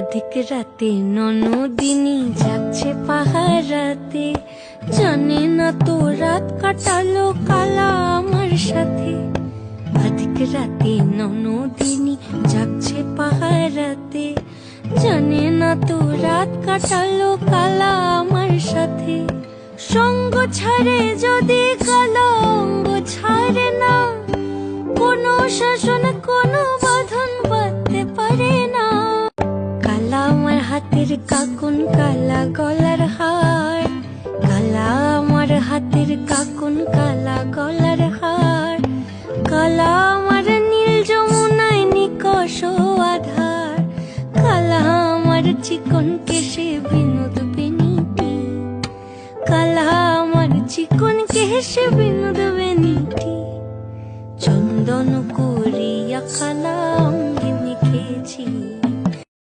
অধিক রাতে ননদিনী যাচ্ছে পাহারাতে, জানে না তো রাত কাটালো কালা আমার সাথে। অধিক রাতে ননদিনী যাচ্ছে পাহারাতে, জানে না তো রাত কাটালো কালা আমার সাথে। সঙ্গ ছাড়ে যদি কালো অঙ্গ ছাড়ে না, কোনো শাসন কোনো বাঁধন বাঁধতে পারে না। কালা আমার হাতের কাকুন কালা গলার হার, কালা আমার হাতের কাকুন কালা গলার হার। কালা আমার নীল যমুনায় নিকষ আধার, কালা আমার চিকন কেশে বিনোদ বেনিটি, কালা আমার চিকন কেশে বিনোদ বেনিটি। চন্দন করিয়া কালা অঙ্গে মেখেছি।